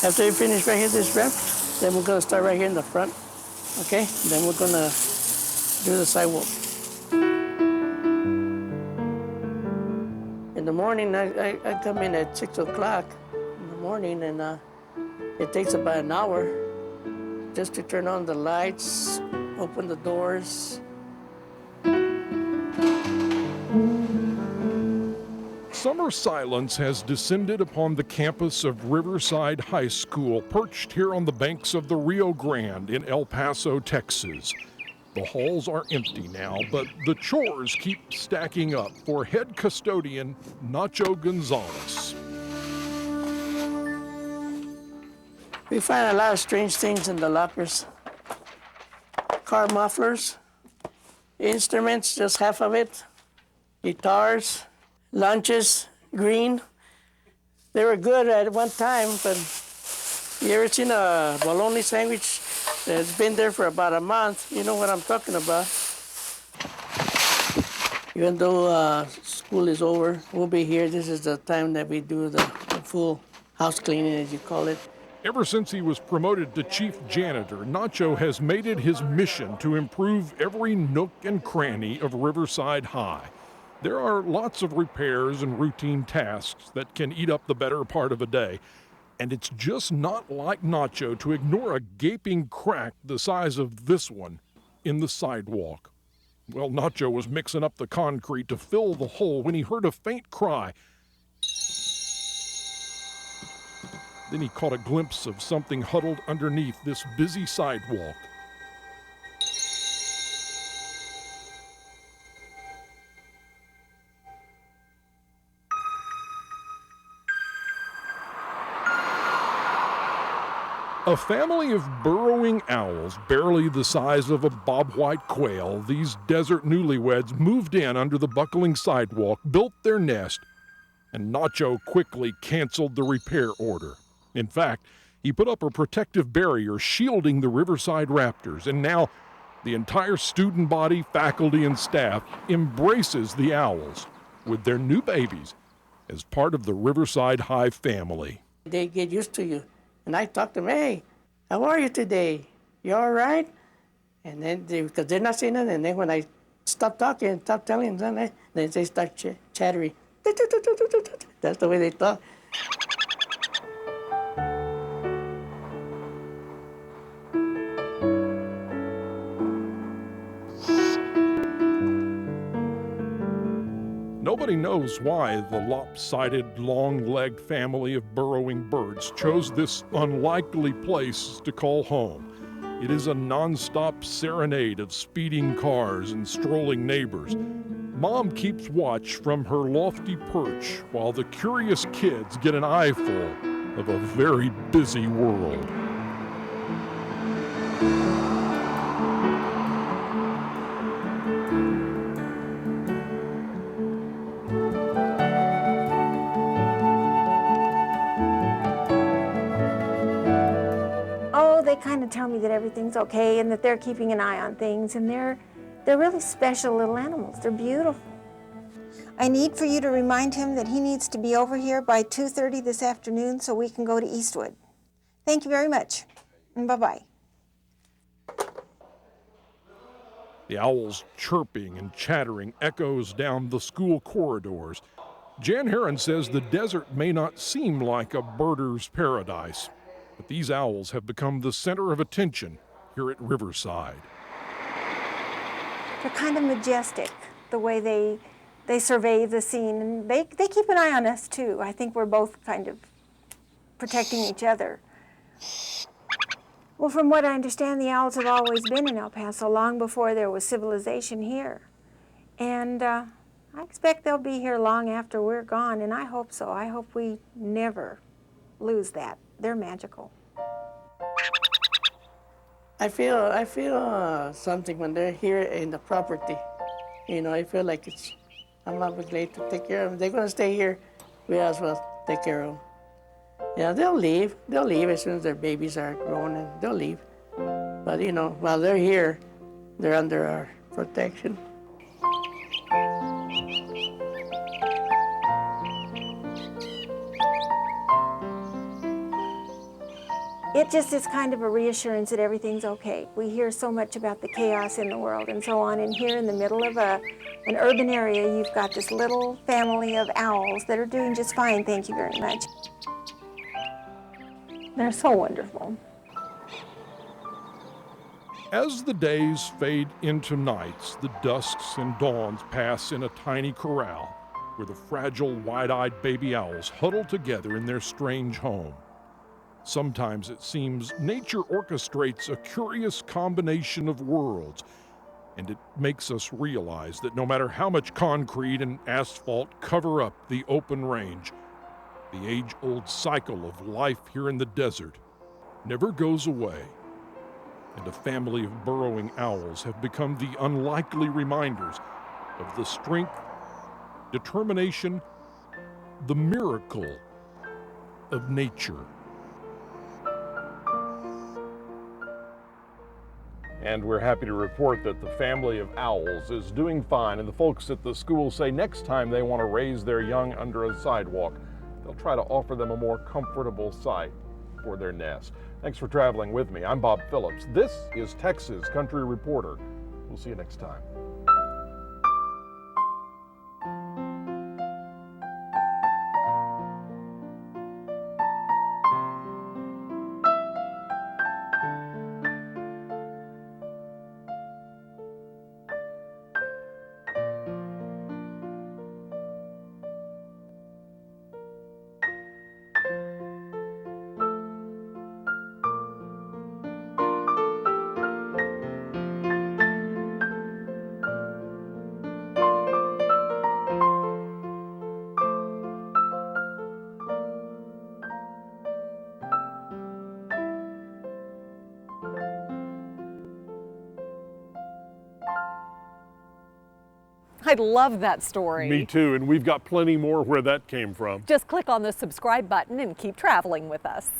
After you finish right here, this wrap, then we're gonna start right here in the front, okay? Then we're gonna do the sidewalk. In the morning, I come in at 6 o'clock in the morning, and it takes about an hour just to turn on the lights, open the doors. Summer silence has descended upon the campus of Riverside High School, perched here on the banks of the Rio Grande in El Paso, Texas. The halls are empty now, but the chores keep stacking up for head custodian Nacho Gonzalez. We find a lot of strange things in the lockers. Car mufflers, instruments, just half of it, guitars, lunches, green. They were good at one time, but you ever seen a bologna sandwich that's been there for about a month? You know what I'm talking about. Even though school is over, we'll be here. This is the time that we do the full house cleaning, as you call it. Ever since he was promoted to chief janitor, Nacho has made it his mission to improve every nook and cranny of Riverside High. There are lots of repairs and routine tasks that can eat up the better part of a day, and it's just not like Nacho to ignore a gaping crack the size of this one in the sidewalk. Well, Nacho was mixing up the concrete to fill the hole when he heard a faint cry. Then he caught a glimpse of something huddled underneath this busy sidewalk. A family of burrowing owls, barely the size of a bobwhite quail, these desert newlyweds moved in under the buckling sidewalk, built their nest, and Nacho quickly canceled the repair order. In fact, he put up a protective barrier shielding the Riverside Raptors, and now the entire student body, faculty, and staff embraces the owls with their new babies as part of the Riverside High family. They get used to you. And I talk to them, hey, how are you today? You all right? And then, because they're not saying nothing, and then when I stop talking and stop telling them, then they start chattering. That's the way they talk. Nobody knows why the lopsided, long-legged family of burrowing birds chose this unlikely place to call home. It is a non-stop serenade of speeding cars and strolling neighbors. Mom keeps watch from her lofty perch while the curious kids get an eyeful of a very busy world. They kind of tell me that everything's okay and that they're keeping an eye on things, and they're really special little animals. They're beautiful. I need for you to remind him that he needs to be over here by 2:30 this afternoon so we can go to Eastwood. Thank you very much, and bye-bye. The owls' chirping and chattering echoes down the school corridors. Jan Heron says the desert may not seem like a birder's paradise, but these owls have become the center of attention here at Riverside. They're kind of majestic, the way they survey the scene, and they keep an eye on us too. I think we're both kind of protecting each other. Well, from what I understand, the owls have always been in El Paso long before there was civilization here. And I expect they'll be here long after we're gone, and I hope so. I hope we never lose that. They're magical. I feel something when they're here in the property. You know, I feel like I'm obligated to take care of them. They're going to stay here. We as well take care of them. Yeah, they'll leave. They'll leave as soon as their babies are grown, and they'll leave. But, you know, while they're here, they're under our protection. it just is kind of a reassurance that everything's okay. We hear so much about the chaos in the world and so on, and here in the middle of an urban area, you've got this little family of owls that are doing just fine, thank you very much. They're so wonderful. As the days fade into nights, the dusks and dawns pass in a tiny corral where the fragile, wide-eyed baby owls huddle together in their strange home. Sometimes it seems nature orchestrates a curious combination of worlds, and it makes us realize that no matter how much concrete and asphalt cover up the open range, the age-old cycle of life here in the desert never goes away. And a family of burrowing owls have become the unlikely reminders of the strength, determination, the miracle of nature. And we're happy to report that the family of owls is doing fine, and the folks at the school say next time they want to raise their young under a sidewalk, they'll try to offer them a more comfortable site for their nest. Thanks for traveling with me. I'm Bob Phillips. This is Texas Country Reporter. We'll see you next time. I love that story. Me too, and we've got plenty more where that came from. Just click on the subscribe button and keep traveling with us.